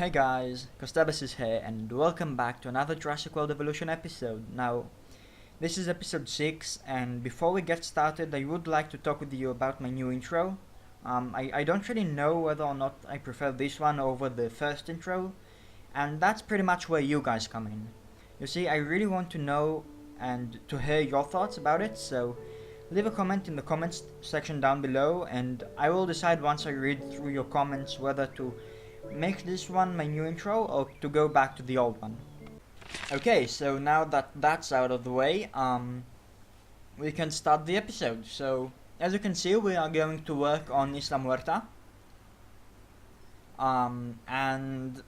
Hey guys, Costebros is here and welcome back to another Jurassic World Evolution episode. Now, this is episode 6 and before we get started I would like to talk with you about my new intro. I don't really know whether or not I prefer this one over the first intro, and that's pretty much where you guys come in. You see, I really want to know and to hear your thoughts about it, so leave a comment in the comments section down below and I will decide once I read through your comments whether to make this one my new intro or to go back to the old one. Okay, so now that that's out of the way, we can start the episode. So, as you can see, we are going to work on Isla Muerta. And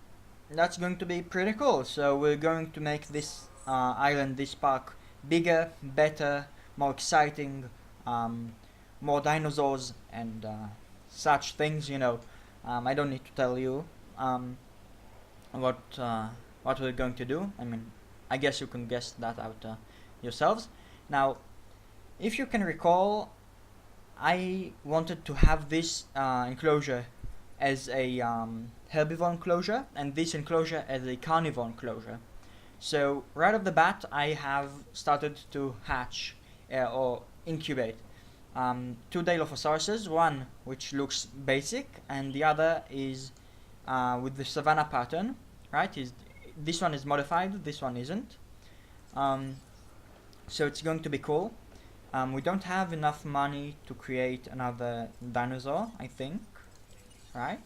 that's going to be pretty cool. So we're going to make this island, this park, bigger, better, more exciting, more dinosaurs and such things, you know. I don't need to tell you what we're going to do. I mean, I guess you can guess that out yourselves. Now, if you can recall, I wanted to have this enclosure as a herbivore enclosure and this enclosure as a carnivore enclosure. So right off the bat, I have started to hatch or incubate two Dilophosauruses, one which looks basic and the other is with the savanna pattern, right? This one is modified, this one isn't. So it's going to be cool. We don't have enough money to create another dinosaur, I think, right?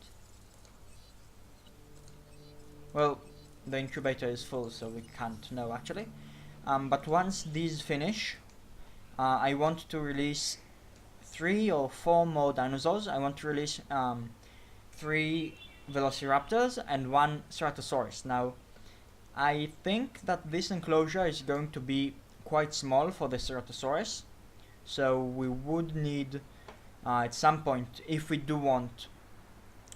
Well, the incubator is full, so we can't know actually. But once these finish, I want to release 3 or 4 more dinosaurs. I want to release 3 velociraptors and 1 ceratosaurus. Now, I think that this enclosure is going to be quite small for the ceratosaurus, so we would need at some point, if we do want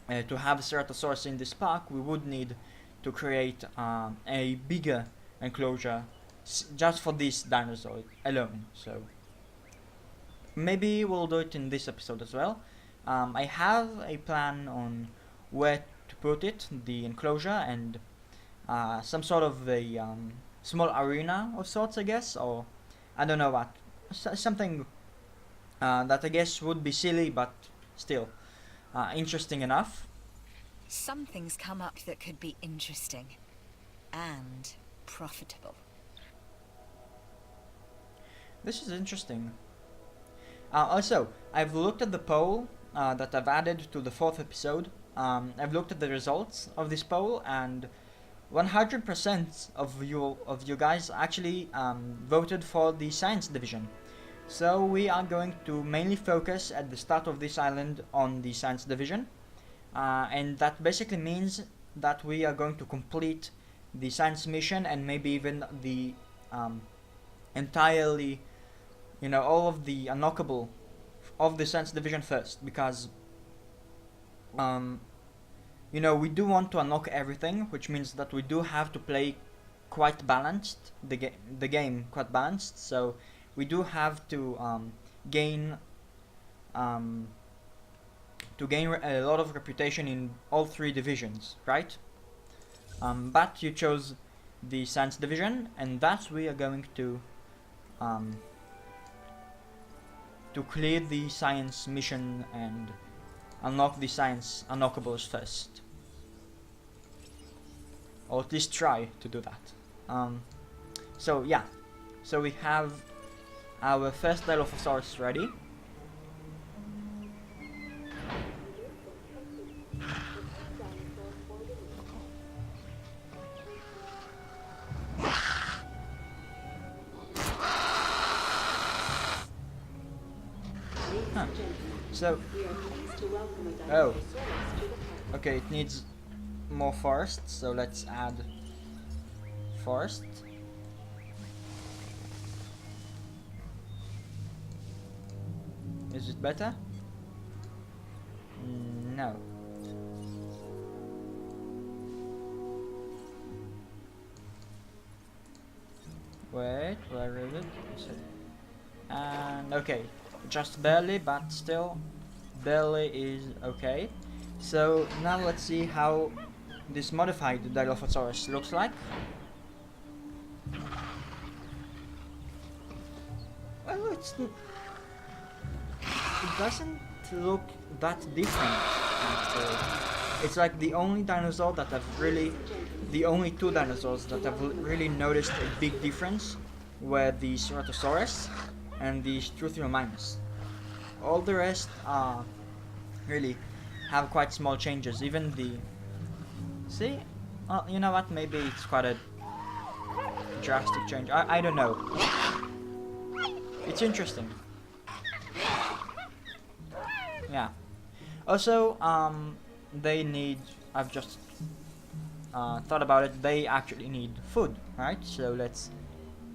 to have ceratosaurus in this park, we would need to create a bigger enclosure just for this dinosaur alone. So maybe we'll do it in this episode as well. I have a plan on where to put it, the enclosure, and some sort of a small arena of sorts, I guess, or I don't know what. Something that I guess would be silly, but still interesting enough. Some things come up that could be interesting and profitable. This is interesting. Also, I've looked at the poll that I've added to the 4th episode. I've looked at the results of this poll, and 100% of you guys actually voted for the science division. So we are going to mainly focus at the start of this island on the science division, and that basically means that we are going to complete the science mission and maybe even the entirely, you know, all of the unknockable of the science division first, because you know, we do want to unlock everything, which means that we do have to play quite balanced, the game quite balanced, so we do have to gain a lot of reputation in all 3 divisions, right? But you chose the science division, and thus we are going to clear the science mission and unlock the science unknockables first, or at least try to do that. So yeah, so we have our first Dilophosaurus ready. Huh. So, oh, okay, it needs more forest, so let's add forest. Is it better? No. Wait, where is it? And okay, just barely, but still barely is okay. So now let's see how this modified Dilophosaurus looks like. Well, it doesn't look that different, actually. It's like the only dinosaur that I've really, the only two dinosaurs that I've really noticed a big difference were the Ceratosaurus and the Struthiomimus. All the rest really have quite small changes. Even the, see, you know what? Maybe it's quite a drastic change. I don't know. It's interesting. Yeah. Also, they need. I've just thought about it. They actually need food, right? So let's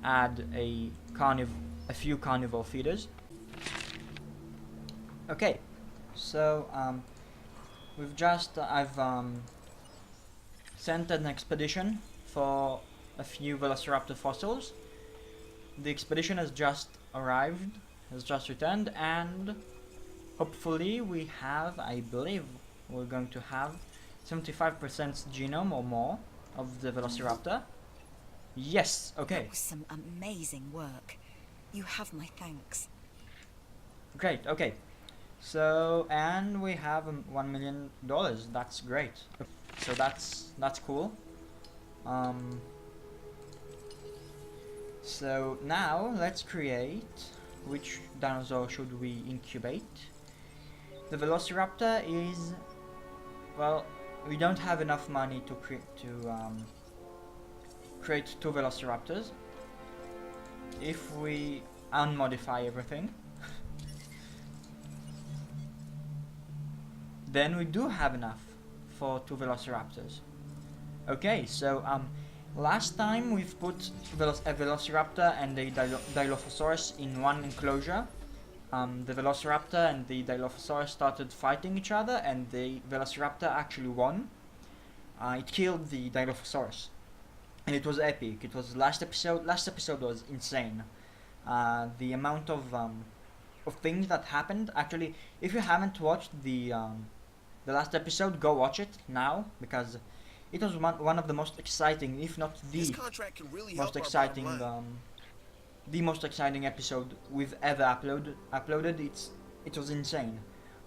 add a few carnivore feeders. Okay. So I've sent an expedition for a few Velociraptor fossils. The expedition has just arrived, has just returned, and hopefully we have, I believe we're going to have 75% genome or more of the Velociraptor. Yes, okay. That was some amazing work. You have my thanks. Great, okay. So, and we have $1 million. That's great. So that's cool. So now let's create, which dinosaur should we incubate? The Velociraptor is, well, we don't have enough money to create two Velociraptors. If we unmodify everything, then we do have enough for two Velociraptors. Okay, so last time we've put a Velociraptor and a Dilophosaurus in one enclosure. The Velociraptor and the Dilophosaurus started fighting each other, and the Velociraptor actually won. It killed the Dilophosaurus, and it was epic. It was last episode. Last episode was insane. The amount of things that happened. Actually, if you haven't watched the last episode, go watch it now, because it was one of the most exciting, if not the most exciting, the most exciting episode we've ever uploaded. It was insane.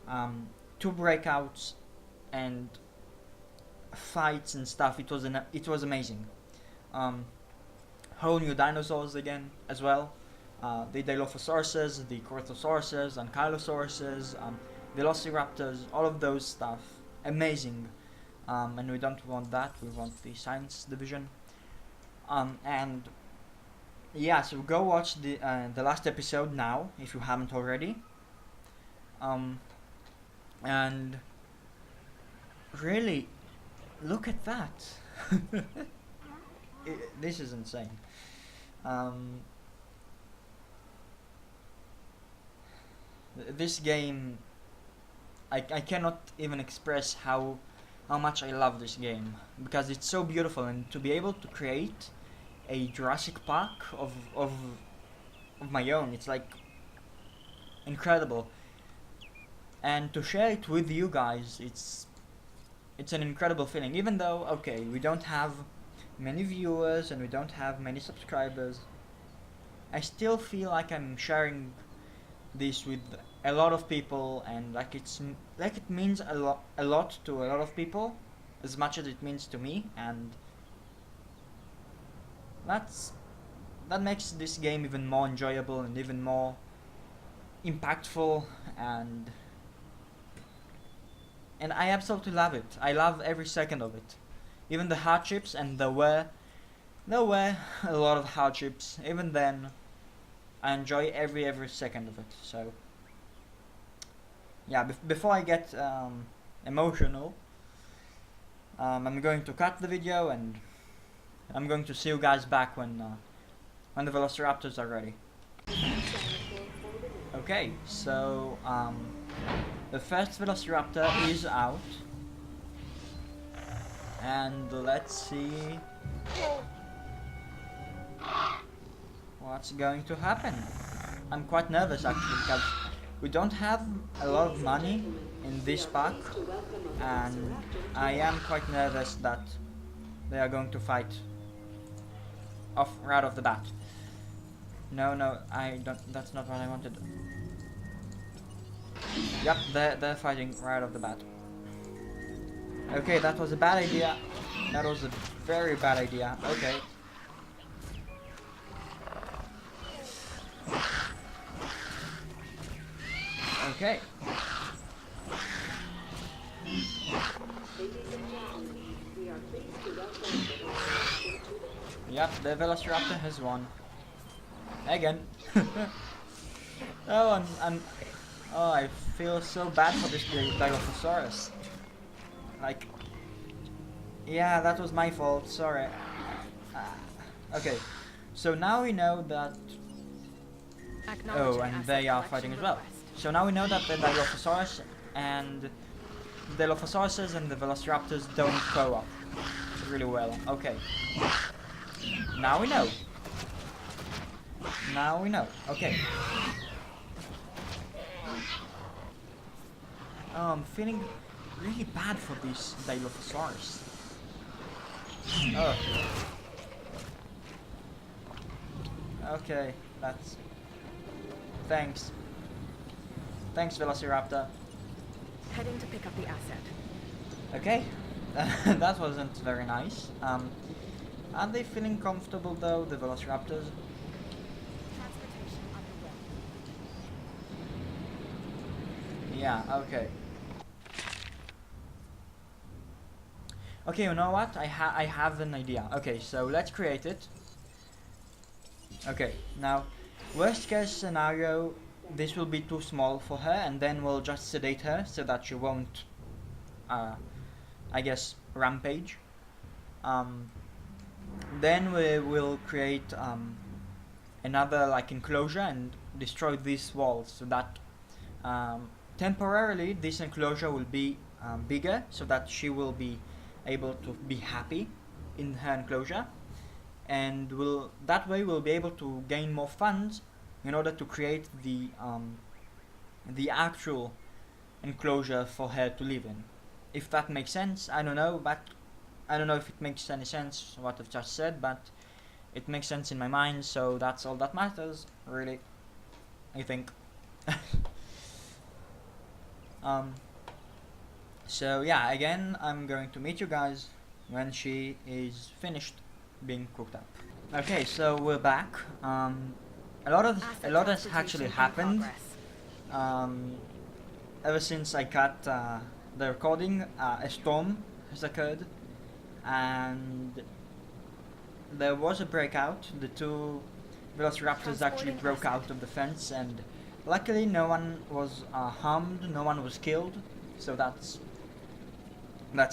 2 breakouts and fights and stuff. It was amazing. Whole new dinosaurs again as well. The Dilophosauruses, the Corythosauruses, Ankylosauruses, Velociraptors, all of those stuff. Amazing. And we don't want that, we want the science division. And yeah, so go watch the last episode now if you haven't already. And really, look at that. This is insane. This game, I cannot even express how much I love this game, because it's so beautiful, and to be able to create a Jurassic Park of my own, it's like incredible. And to share it with you guys, it's an incredible feeling. Even though, okay, we don't have many viewers and we don't have many subscribers, I still feel like I'm sharing this with a lot of people, and like it means a lot to a lot of people, as much as it means to me, and that makes this game even more enjoyable and even more impactful, and I absolutely love it. I love every second of it, even the hardships, and there were a lot of hardships. Even then, I enjoy every second of it. So yeah, before I get emotional, I'm going to cut the video, and I'm going to see you guys back when the Velociraptors are ready. Okay, so the first Velociraptor is out, and let's see what's going to happen. I'm quite nervous actually, because We don't have a lot of money in this pack, and I am quite nervous that they are going to fight off right off the bat. No, no, I don't. That's not what I wanted. Yep, they're fighting right off the bat. Okay, that was a bad idea. That was a very bad idea. Okay. Okay. Yep, the Velociraptor has won. Again. Oh, oh, I feel so bad for this Dilophosaurus. Like, yeah, that was my fault. Sorry. Okay, so now we know that. Oh, and they are fighting as well. So now we know that the Dilophosaurus and the Dilophosauruses and the Velociraptors don't co-op really well. Okay. Now we know. Now we know. Okay. Oh, I'm feeling really bad for these Dilophosaurus. Oh. Okay, that's... Thanks. Thanks, Velociraptor. Heading to pick up the asset. Okay. That wasn't very nice. Are they feeling comfortable though, the Velociraptors? Transportation underway. Yeah, okay. Okay, you know what? I have an idea. Okay, so let's create it. Okay, now, worst case scenario, this will be too small for her, and then we'll just sedate her so that she won't, I guess, rampage. Then we will create another like enclosure and destroy these walls so that temporarily this enclosure will be bigger, so that she will be able to be happy in her enclosure, and that way we'll be able to gain more funds in order to create the actual enclosure for her to live in. If that makes sense, I don't know, but I don't know if it makes any sense what I've just said, but it makes sense in my mind, so that's all that matters, really, I think. So yeah, again, I'm going to meet you guys when she is finished being cooked up. Okay, so we're back. A lot has actually happened. Ever since I cut the recording, a storm has occurred, and there was a breakout. The two Velociraptors actually broke out of the fence, and luckily no one was harmed, no one was killed, so that's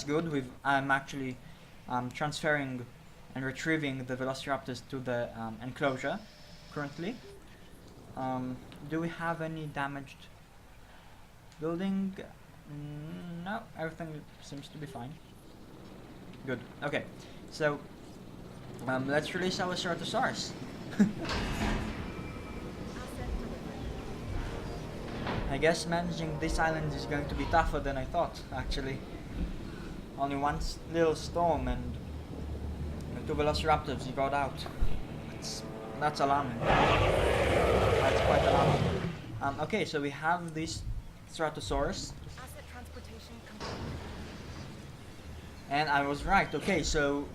good. I'm actually transferring and retrieving the Velociraptors to the enclosure currently. Do we have any damaged building? No, everything seems to be fine. Good. Okay, so let's release our Ceratosaurus. I guess managing this island is going to be tougher than I thought, actually. Only one little storm and the two Velociraptors got out. That's alarming. That's quite alarming. Okay, so we have this Ceratosaurus. Asset transportation complete. And I was right. Okay, so...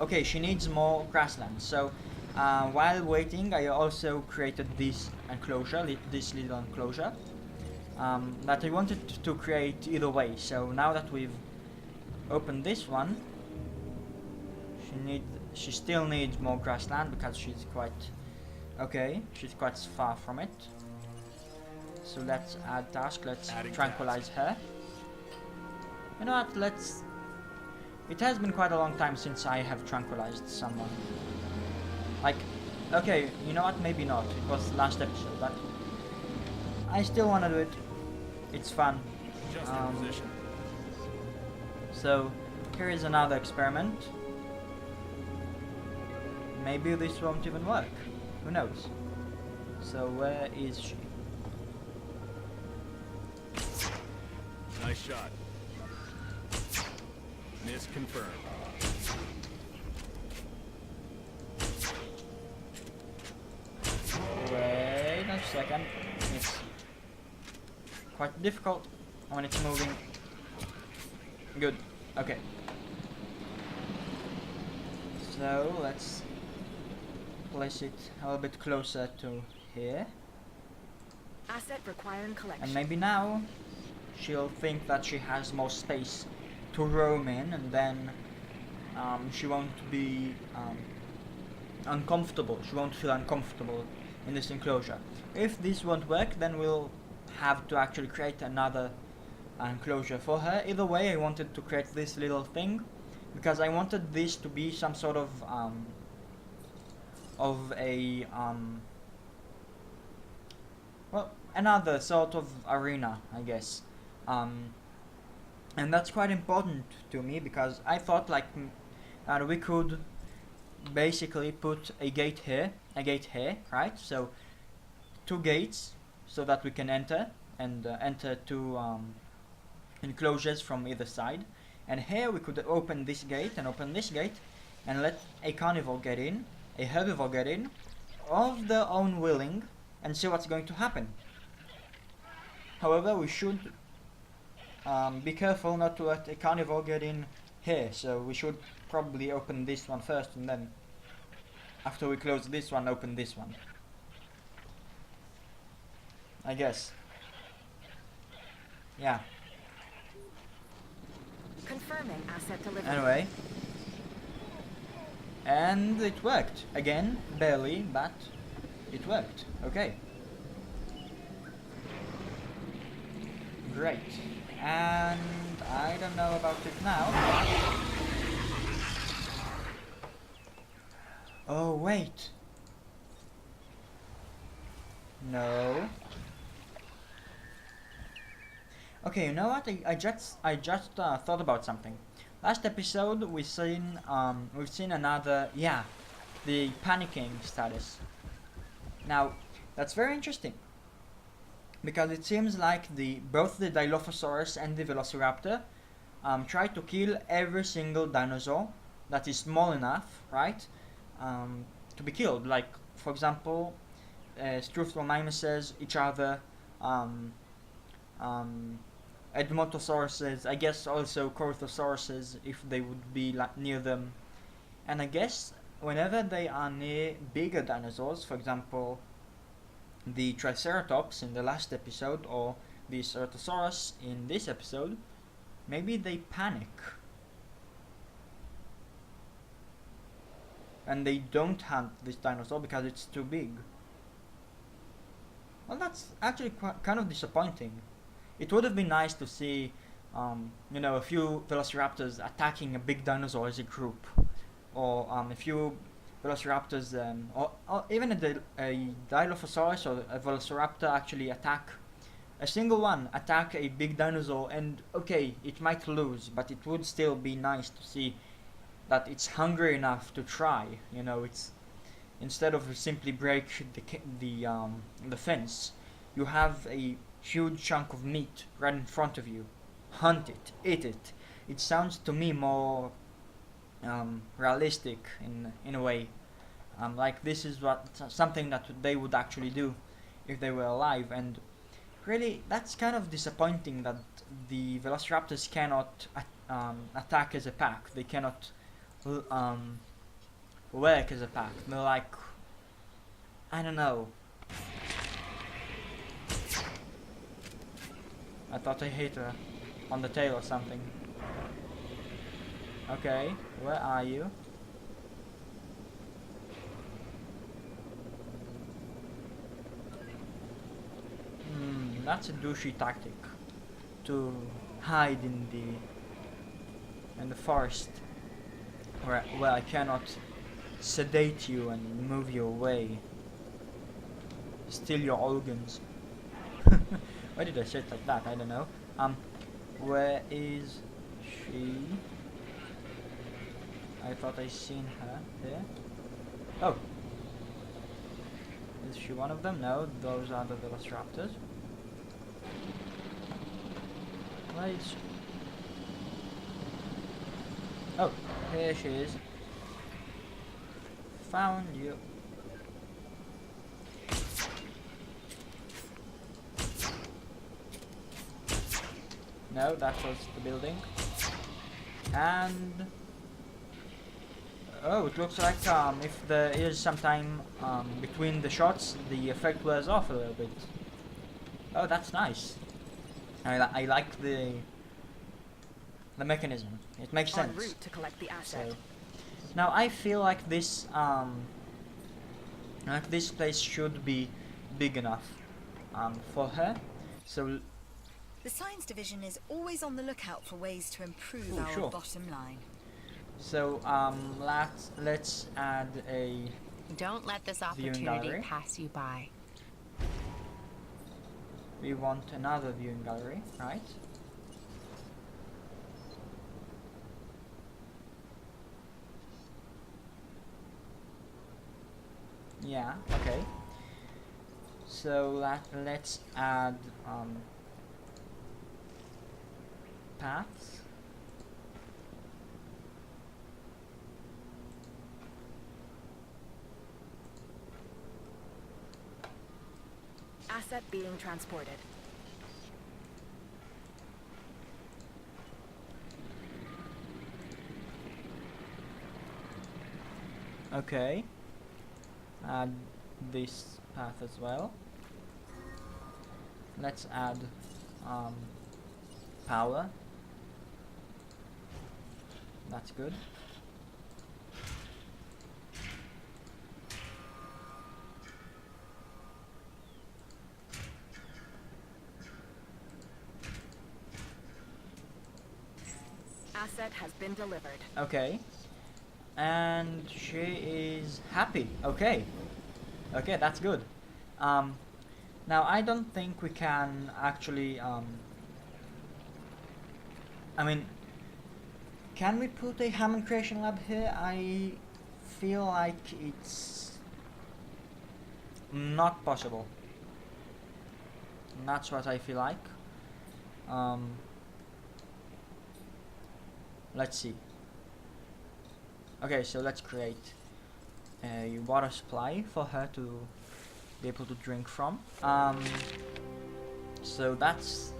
Okay, she needs more grassland. So, while waiting, I also created this enclosure, this little enclosure, that I wanted to create either way. So now that we've opened this one, she still needs more grassland because she's quite... Okay, she's quite far from it. So let's add task, let's tranquilize her. You know what, it has been quite a long time since I have tranquilized someone. Like, okay, you know what, maybe not, it was last episode, but I still wanna do it. It's fun. So, here is another experiment. Maybe this won't even work. Who knows? So, where is she? Nice shot. Miss confirmed. Wait a second. It's quite difficult when it's moving. Good. Okay. So let's place it a little bit closer to here. Asset requiring collection. And maybe now she'll think that she has more space to roam in, and then she won't be uncomfortable. She won't feel uncomfortable in this enclosure. If this won't work, then we'll have to actually create another enclosure for her. Either way, I wanted to create this little thing because I wanted this to be some sort of a well, another sort of arena, I guess. And that's quite important to me because I thought like that we could basically put a gate here, right? So 2 gates so that we can enter and enter 2 enclosures from either side. And here we could open this gate and open this gate and let a carnivore get in, a herbivore get in, of their own willing, and see what's going to happen. However, we should be careful not to let a carnivore get in here, so we should probably open this one first and then after we close this one, open this one, I guess. Yeah. Confirming asset delivery. Anyway. And it worked. Again, barely, but it worked. Okay. Great. And I don't know about it now. Oh, wait. No. Okay, you know what? I just thought about something. Last episode we've seen another, yeah, the panicking status. Now that's very interesting because it seems like both the Dilophosaurus and the Velociraptor try to kill every single dinosaur that is small enough, right, to be killed. Like for example, Struthomimises, each other, Edmontosauruses, I guess also Corythosauruses if they would be near them. And I guess whenever they are near bigger dinosaurs, for example the Triceratops in the last episode or the Ceratosaurus in this episode, maybe they panic and they don't hunt this dinosaur because it's too big. Well, that's actually kind of disappointing. It would have been nice to see, a few Velociraptors attacking a big dinosaur as a group, or a few Velociraptors, or even a Dilophosaurus or a Velociraptor actually attack a single one, attack a big dinosaur, and okay, it might lose, but it would still be nice to see that it's hungry enough to try. It's instead of simply break the fence, you have a huge chunk of meat right in front of you. Hunt it, eat it. It sounds to me more realistic in a way. Like this is something that they would actually do if they were alive. And really, that's kind of disappointing that the Velociraptors cannot attack as a pack. They cannot work as a pack. They're like, I don't know. I thought I hit her on the tail or something. Okay, where are you? That's a douchey tactic to hide in the forest where I cannot sedate you and move you away, steal your organs. Why did I say it like that? I don't know. Where is she? I thought I seen her there. Oh. Is she one of them? No, those are the Velociraptors. place. Oh, here she is. Found you. No, that was the building. And oh, it looks like if there is some time between the shots, the effect wears off a little bit. Oh, that's nice. I like the mechanism. It makes En sense. route to collect the asset. So now I feel like this place should be big enough for her. So The science division is always on the lookout for ways to improve Ooh, our sure. bottom line. so let's add a Don't let this Viewing opportunity gallery. pass you by. we want another viewing gallery, right? Yeah, okay. So let's add paths. Asset being transported. Okay. Add this path as well. Let's add power. That's good. Asset has been delivered. Okay. And she is happy. Okay. Okay, that's good. Now I don't think we can actually I mean, can we put a Hammond Creation Lab here? I feel like it's not possible. And that's what I feel like. Let's see. Okay, so let's create a water supply for her to be able to drink from. So that's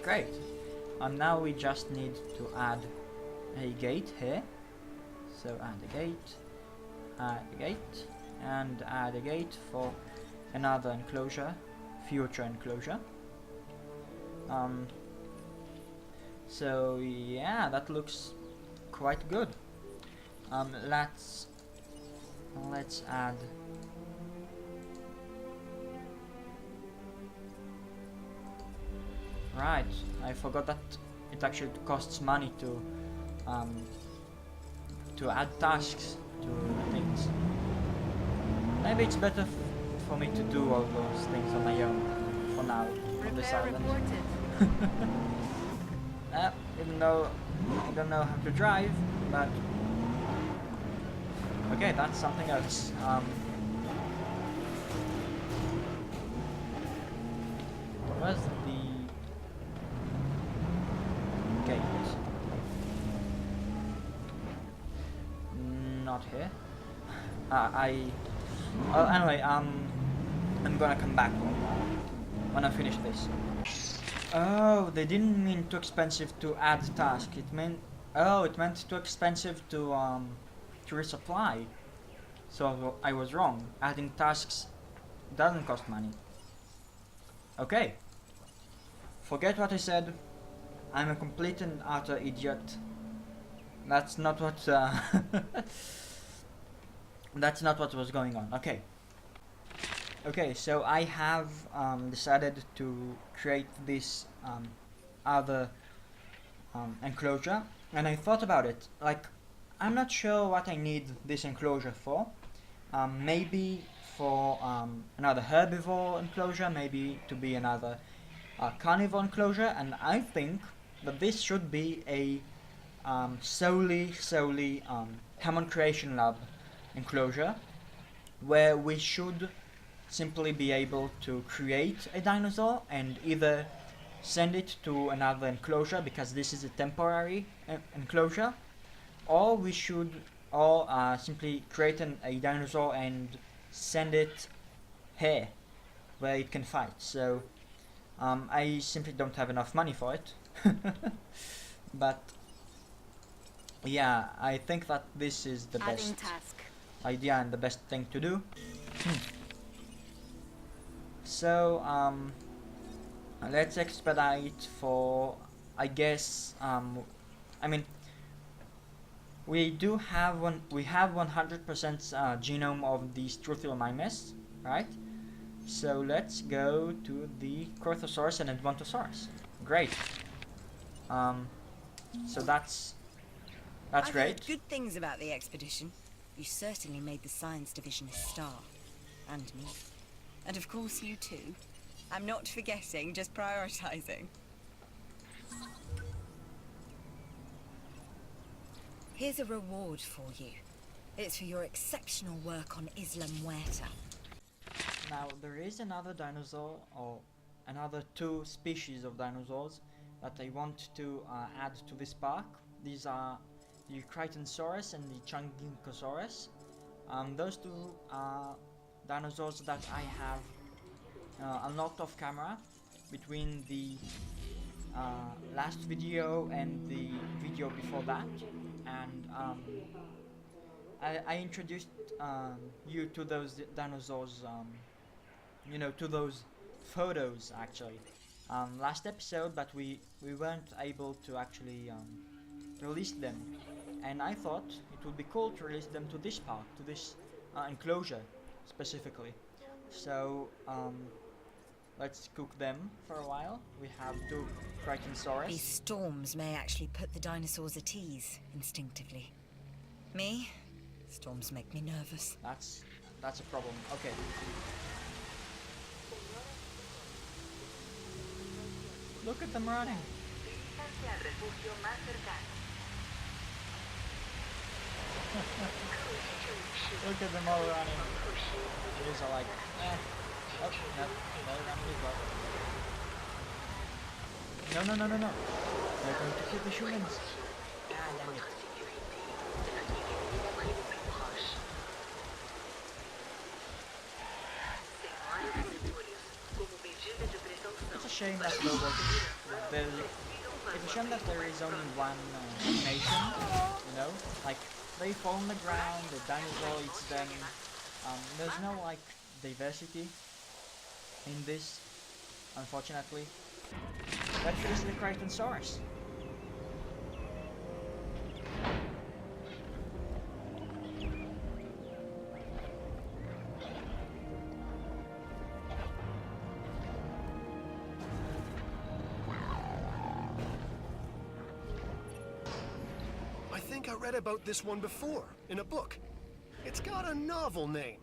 great. Now we just need to add a gate here. So add a gate, and add a gate for another enclosure, future enclosure. So yeah, that looks quite good. Let's add right. I forgot that it actually costs money to add tasks to things. Maybe it's better for me to do all those things on my own for now on this Repair island. reported. Even though I don't know how to drive, but okay, that's something else. Where's the gate? Not here. Well, anyway, I'm gonna come back when I finish this. Oh, they didn't mean too expensive to add task. It meant too expensive to resupply. So I was wrong. Adding tasks doesn't cost money. Okay. Forget what I said. I'm a complete and utter idiot. That's not what that's not what was going on. Okay. Okay, so I have decided to create this other enclosure, and I thought about it. Like, I'm not sure what I need this enclosure for. Maybe for another herbivore enclosure, maybe to be another carnivore enclosure, and I think that this should be a solely Hammond Creation Lab enclosure, where we should simply be able to create a dinosaur and either send it to another enclosure because this is a temporary enclosure, or we should simply create a dinosaur and send it here where it can fight. So I simply don't have enough money for it. But yeah, I think that this is the Adding best task. idea and the best thing to do. So let's expedite for, I guess, I mean, we have 100% genome of the Struthiomimus, right? So let's go to the Corthosaurus and Advontosaurus. Great. So that's I've great. heard good things about the expedition. You certainly made the science division a star. And me. And of course you too. I'm not forgetting, just prioritizing. Here's a reward for you. It's for your exceptional work on Isla Muerta. Now there is another dinosaur, or another 2 species of dinosaurs that I want to add to this park. These are the Crichtonsaurus and the Chunginkosaurus. Those 2 are dinosaurs that I have unlocked off camera between the last video and the video before that, and I introduced you to those dinosaurs, you know, to those photos actually last episode, but we weren't able to actually release them, and I thought it would be cool to release them to this park, to this enclosure specifically. So let's cook them for a while. We have 2 Crichtonsaurus. These storms may actually put the dinosaurs at ease, instinctively. Me? Storms make me nervous. That's a problem. Okay. Look at them running. Look at them all running. These are like, oh, no, they're running as well. No. They're going to kill the humans. Ah, damn it. It's a shame that it's a shame that there is only one nation, you know, like they fall on the ground, the dinosaur eats them. There's no like diversity in this, unfortunately. Let's use the Crichtonsaurus. I think I read about this one before, in a book. It's got a novel name.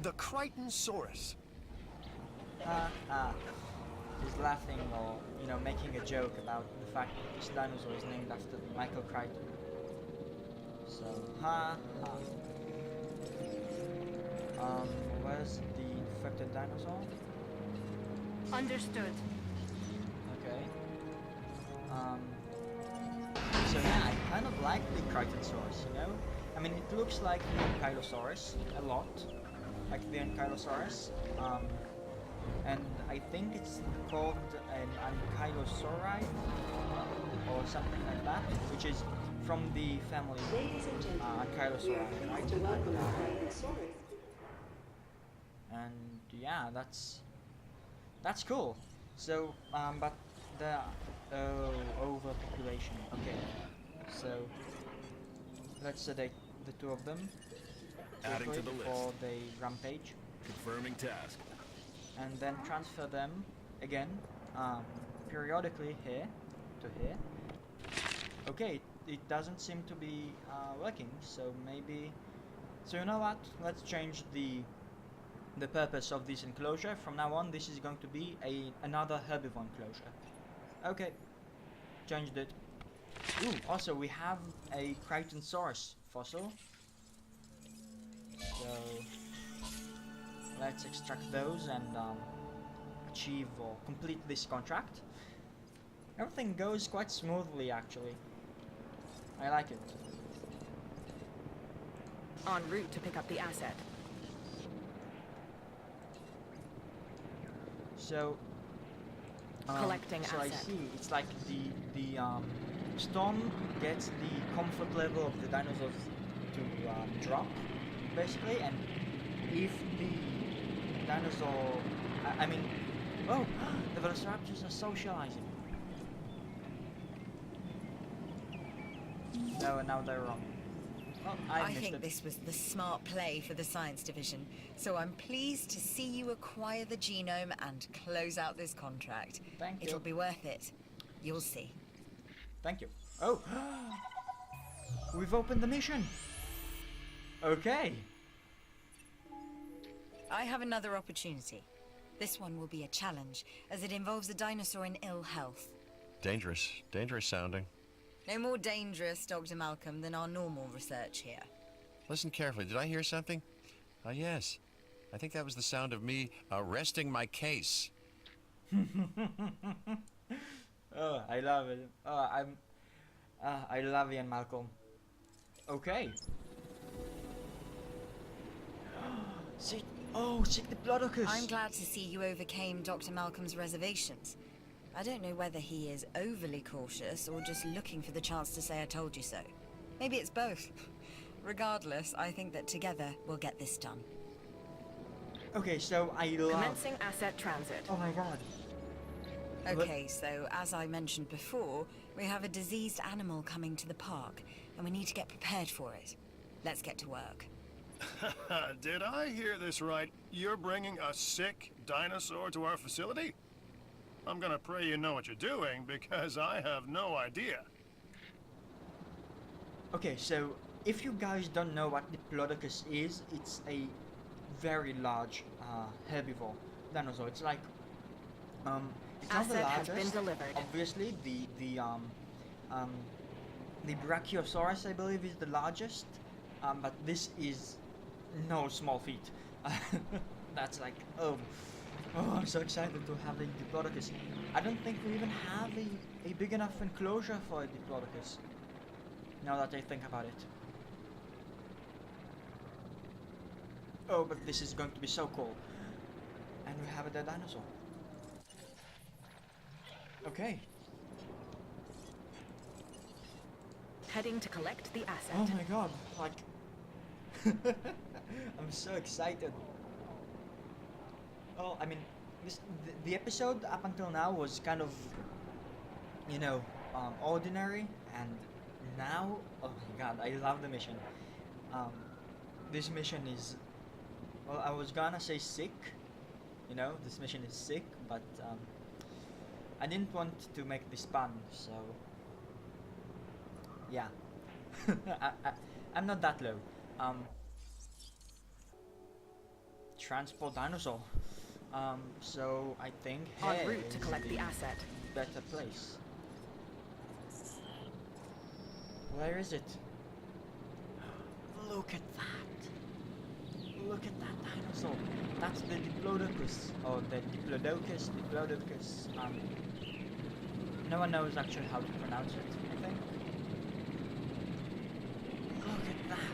The Crichtonsaurus. He's laughing or, you know, making a joke about the fact that this dinosaur is named after Michael Crichton. So, where's the infected dinosaur? Understood. Okay. So yeah, I kind of like the Crichtonsaurus, you know? I mean, it looks like the Ankylosaurus a lot, like the Ankylosaurus. And I think it's called an Ankylosauri or something like that, which is from the family Ankylosauri, right? And yeah, that's cool. So, but the overpopulation. Okay, so let's sedate the 2 of them Adding to the before list. they rampage. Confirming task. And then transfer them again periodically here to here. Okay, it doesn't seem to be working, so maybe, so you know what, let's change the purpose of this enclosure. From now on this is going to be another herbivore enclosure. Okay, changed it. Ooh, also we have a Crichtonsaurus fossil, so let's extract those and achieve or complete this contract. Everything goes quite smoothly, actually. I like it. En route to pick up the asset. So, Collecting so I asset. see. It's like the storm gets the comfort level of the dinosaurs to drop, basically, and if the dinosaur, I mean, oh, the velociraptors are socializing. No, now they're wrong. Well, I missed think it. this was the smart play for the science division, so I'm pleased to see you acquire the genome and close out this contract. Thank you. It'll be worth it. You'll see. Thank you. Oh, we've opened the mission. Okay. I have another opportunity. This one will be a challenge, as it involves a dinosaur in ill health. Dangerous sounding. No more dangerous, Dr. Malcolm, than our normal research here. Listen carefully, did I hear something? Ah, yes. I think that was the sound of me resting my case. Oh, I love it. I love Ian Malcolm. Okay. Seek the Diplodocus. I'm glad to see you overcame Dr. Malcolm's reservations. I don't know whether he is overly cautious or just looking for the chance to say I told you so. Maybe it's both. Regardless, I think that together we'll get this done. Okay, so I love. Commencing asset transit. Oh my god. Okay, so as I mentioned before, we have a diseased animal coming to the park, and we need to get prepared for it. Let's get to work. Did I hear this right? You're bringing a sick dinosaur to our facility? I'm gonna pray you know what you're doing, because I have no idea. Okay, so if you guys don't know what Diplodocus is, it's a very large herbivore dinosaur. It's like it's not the Asset has largest. been delivered. Obviously, the Brachiosaurus, I believe, is the largest. But this is no small feat. That's like I'm so excited to have a Diplodocus. I don't think we even have a big enough enclosure for a Diplodocus. Now that I think about it. Oh, but this is going to be so cool. And we have a dead dinosaur. Okay. Heading to collect the asset. Oh my god, like... I'm so excited. Oh, I mean, the episode up until now was kind of, you know, ordinary, and now, oh my god, I love the mission. This mission is, well, I was gonna say sick, you know, this mission is sick, but I didn't want to make this pun, so yeah. I'm not that low. Transport dinosaur. So I think En route here to is collect the asset. better place. Where is it? Look at that! Look at that dinosaur! That's the Diplodocus, or the Diplodocus. No one knows actually how to pronounce it, I think. Look at that!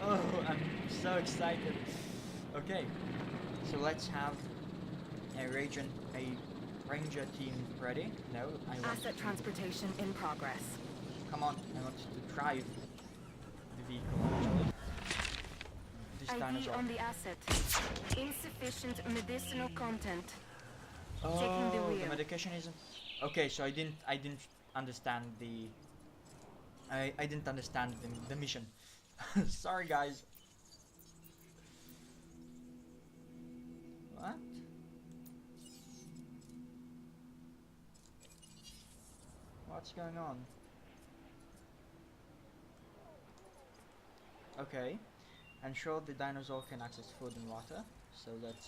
Oh, I'm so excited. Okay, so let's have a ranger team ready. No, I want Asset transportation in progress. Come on, I want to drive the vehicle actually. This ID dinosaur. on the asset. Insufficient medicinal content. Oh, Taking the wheel. medication isn't. Okay, so I didn't understand the. I didn't understand the mission. Sorry, guys. What? What's going on? Okay. Ensure the dinosaur can access food and water. So let's...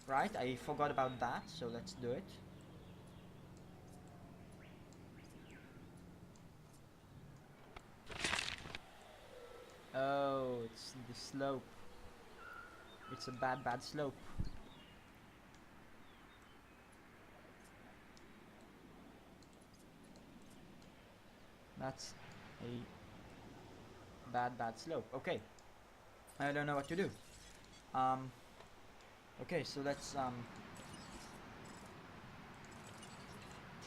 Right, I forgot about that, so let's do it. Oh, it's the slope. It's a bad slope. That's a bad slope. Okay. I don't know what to do. Okay, so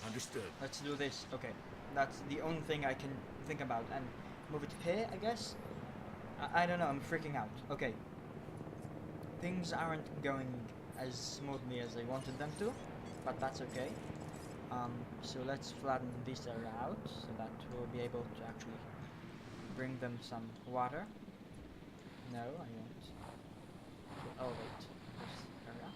Understood. let's do this. Okay. That's the only thing I can think about. And move it here, I guess? I don't know, I'm freaking out. Okay. Things aren't going as smoothly as I wanted them to, but that's okay. So let's flatten this area out so that we'll be able to actually bring them some water. No, I won't. To elevate this area.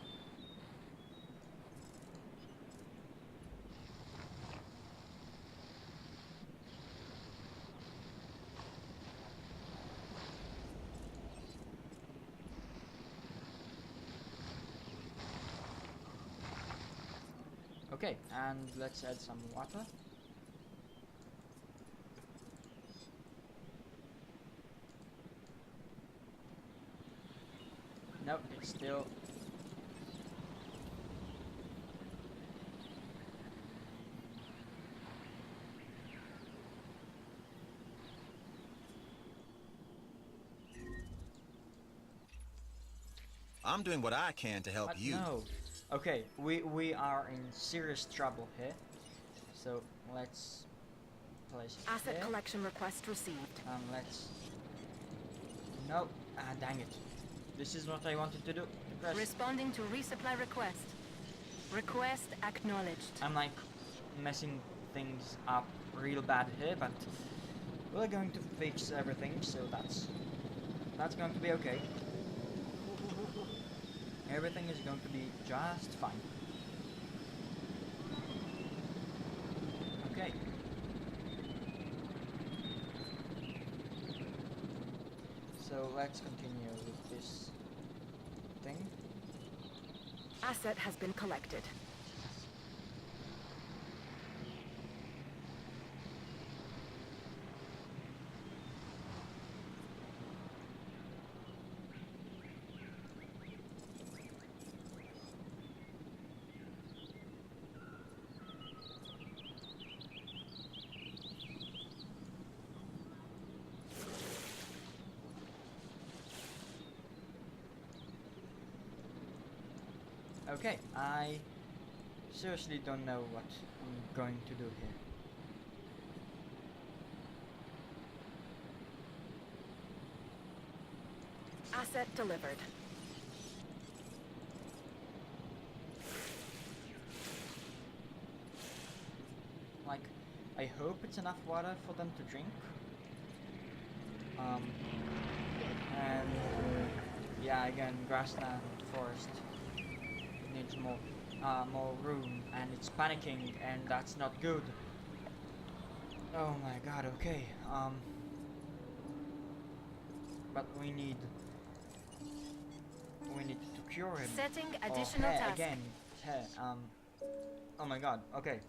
Okay, and let's add some water. Nope, it's still... I'm doing what I can to help But you. no. Okay, we are in serious trouble here. So let's place it Asset here. collection request received. Let's... No. Ah, dang it. This is what I wanted to do. Press. Responding to resupply request. Request acknowledged. I'm like messing things up real bad here, but we're going to fix everything, so that's going to be okay. Everything is going to be just fine. Okay. So let's continue with this thing. Asset has been collected. Okay, I seriously don't know what I'm going to do here. Asset delivered. Like, I hope it's enough water for them to drink. And yeah, again, grassland, forest needs more room, and it's panicking, and that's not good. Oh my god, okay. But we need to cure him. Setting Or additional her task. again. Her, oh my god, okay.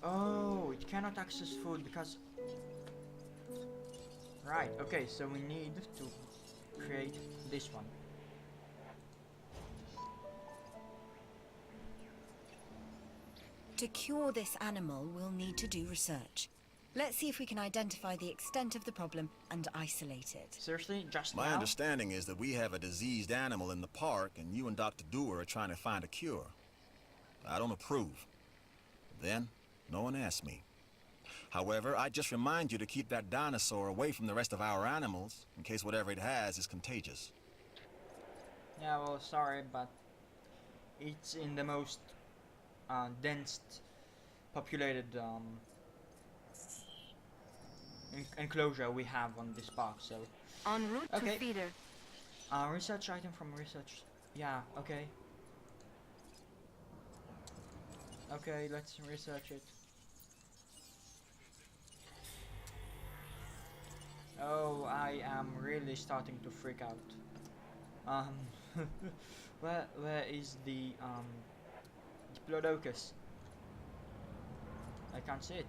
Oh, it cannot access food because... Right, okay, so we need to create this one. To cure this animal, we'll need to do research. Let's see if we can identify the extent of the problem and isolate it. Seriously, just My now? understanding is that we have a diseased animal in the park, and you and Dr. Dewar are trying to find a cure. I don't approve. Then, no one asked me. However, I just remind you to keep that dinosaur away from the rest of our animals, in case whatever it has is contagious. Yeah, well, sorry, but it's in the most dense populated enclosure we have on this park, so... En route Okay. to feeder. Research item from research... Yeah, okay. Okay, let's research it. Oh, I am really starting to freak out. Where is the Diplodocus? I can't see it.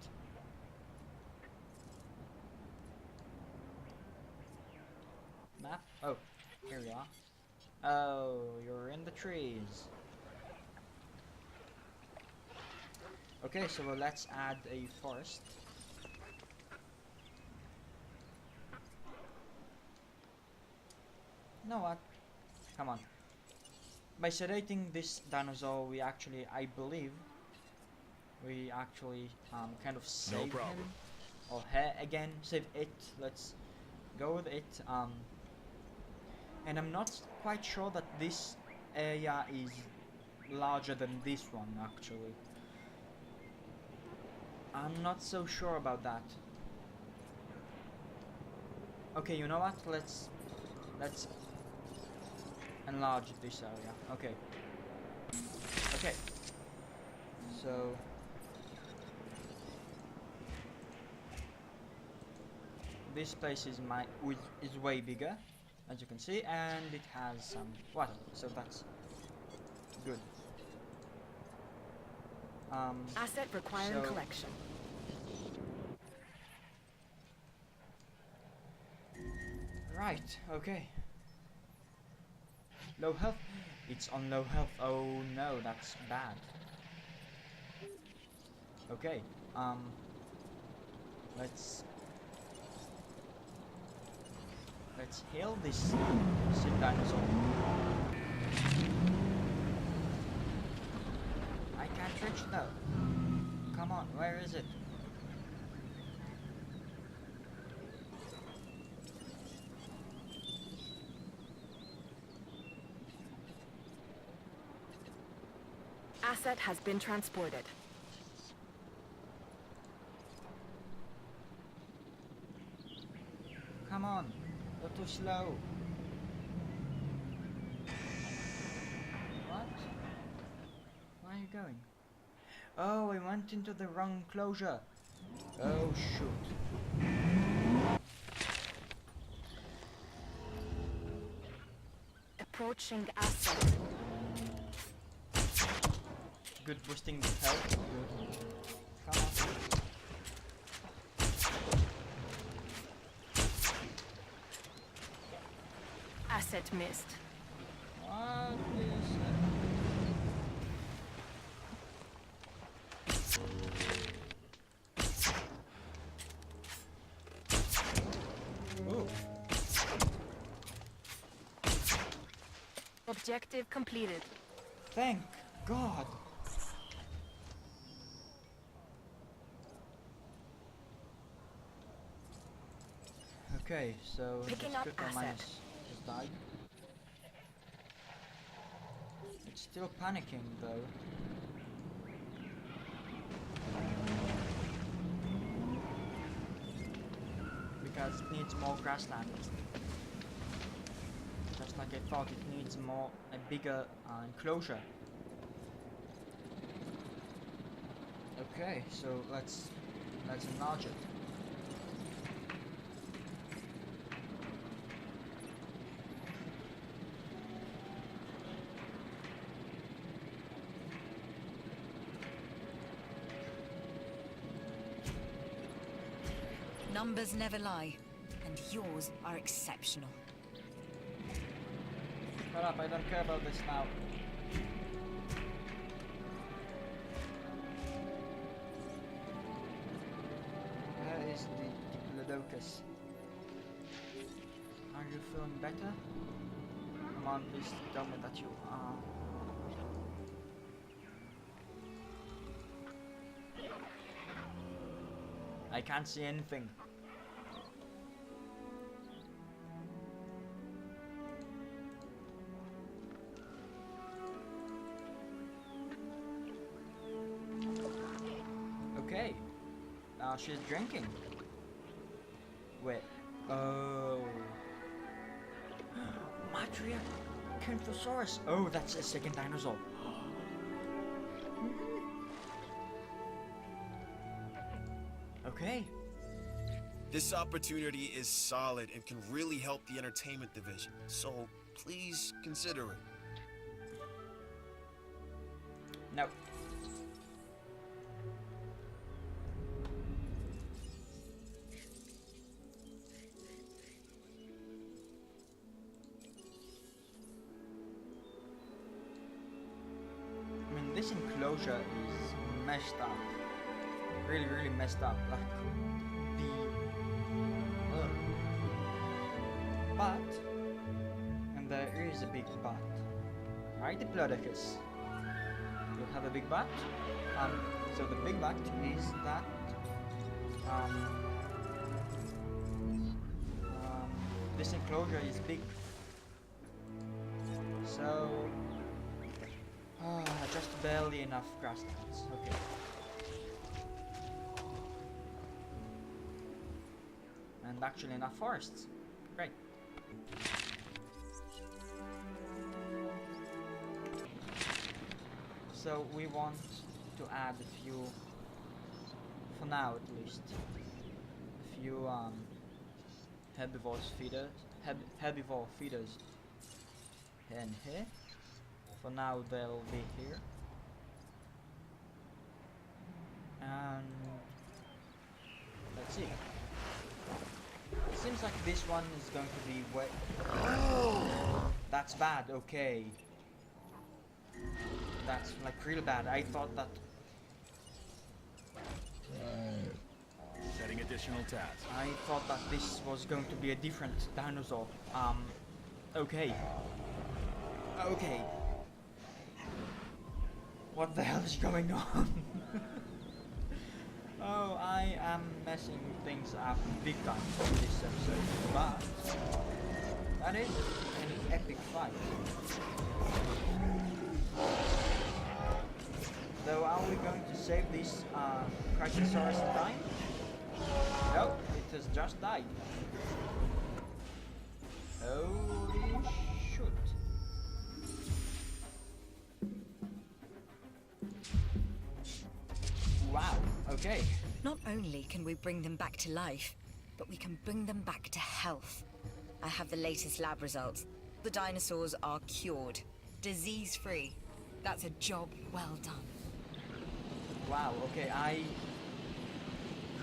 Map? Oh, here we are. Oh, you're in the trees. Okay, so let's add a forest. You know what? Come on. By sedating this dinosaur, we actually, I believe, we actually kind of save problem. him or her again. Save it. Let's go with it. And I'm not quite sure that this area is larger than this one actually. I'm not so sure about that. Okay, you know what? Let's enlarge this area. Okay. Okay. So this place is way bigger, as you can see, and it has some water, so that's good. Asset requiring so- collection. Right, okay. Low health. It's on low health. Oh no, that's bad. Okay, let's heal this sick dinosaur. I can't reach though. Come on, where is it? Asset has been transported. Come on, you're too slow. What? Where are you going? Oh, I went into the wrong enclosure. Oh shoot. Approaching asset. Good boosting health. Good. Come on. Asset missed. What is Ooh. Objective completed. Thank God. Okay, so Picking this up critical asset. minus just died. It's still panicking though. Because it needs more grassland. Just like I thought, it needs a bigger enclosure. Okay, so let's enlarge it. Numbers never lie, and yours are exceptional. Shut up, I don't care about this now. Where is the Diplodocus? Are you feeling better? Come on, please tell me that you are. I can't see anything. Okay. Now she's drinking. Wait. Oh. Matria Canthosaurus. Oh, that's a second dinosaur. Okay. This opportunity is solid and can really help the entertainment division, so please consider it. No. enclosure is messed up. Really, really messed up. Like the but, and there is a big but. Right, Diplodocus? You have a big but. So the big but is that this enclosure is big. So just barely enough grasslands. Okay. And actually enough forests. Great. So we want to add a few, for now at least, a few herbivore feeders in here. For now they'll be here. And let's see. It seems like this one is going to be wet. That's bad, okay. That's like real bad. I thought that. Setting additional tasks. I thought that this was going to be a different dinosaur. Okay. Okay. What the hell is going on? Oh, I am messing things up big time in this episode, but that is an epic fight. So are we going to save this Cryosaurus in time? No, it has just died. Holy shoot. Wow, okay. Not only can we bring them back to life, but we can bring them back to health. I have the latest lab results. The dinosaurs are cured, disease-free. That's a job well done. Wow, okay, I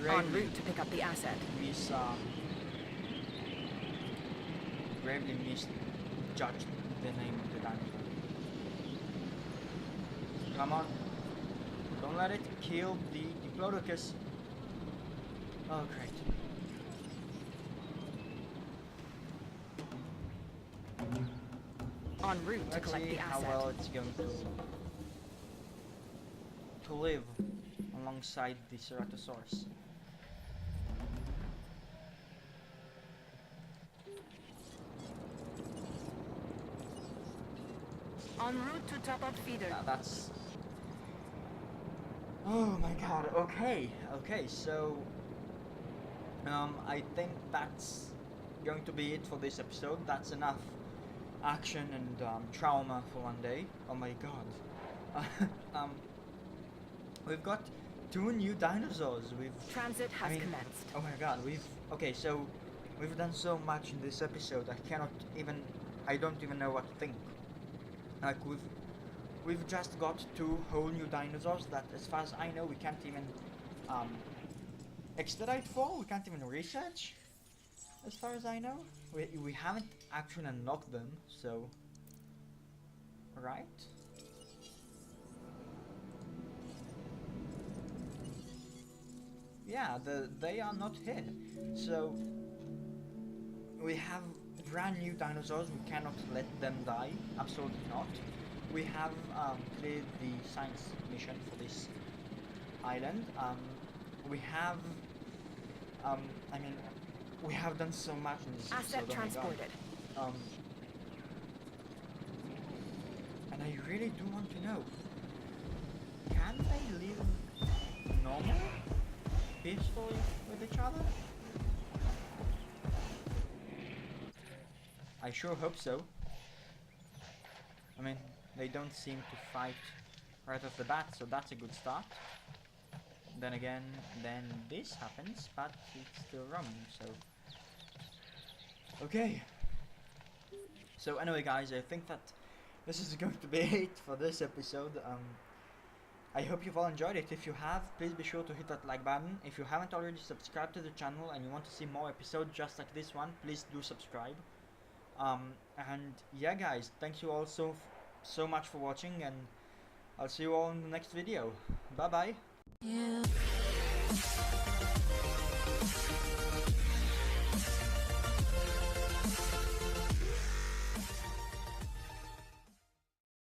En route to pick up the asset. gravely misjudged the name of the dinosaur. Come on. Don't let it kill the Diplodocus. Oh, great. En route to Let's collect see the how asset. well it's going to live alongside the Ceratosaurus. En route to top up feeder. That's... Oh my god, okay, so... I think that's going to be it for this episode. That's enough action and trauma for one day. Oh my god. We've got 2 new dinosaurs. Transit has commenced. Oh my god, okay, so we've done so much in this episode. I don't even know what to think. Like we've just got 2 whole new dinosaurs that, as far as I know, we can't even expedite for. We can't even research. As far as I know, we haven't actually unlocked them. So, right? Yeah, they are not here. So we have brand new dinosaurs. We cannot let them die. Absolutely not. We have cleared the science mission for this island. We have we have done so much in this Asset episode. transported. Oh my god. And I really do want to know, can they live normal, peacefully with each other? I sure hope so. I mean, they don't seem to fight right off the bat, so that's a good start. Then again, then this happens, but it's still roaming, so... Okay. So anyway guys, I think that this is going to be it for this episode. I hope you've all enjoyed it. If you have, please be sure to hit that like button. If you haven't already subscribed to the channel and you want to see more episodes just like this one, please do subscribe. And yeah guys, thank you all so much for watching, and I'll see you all in the next video. Bye bye. You.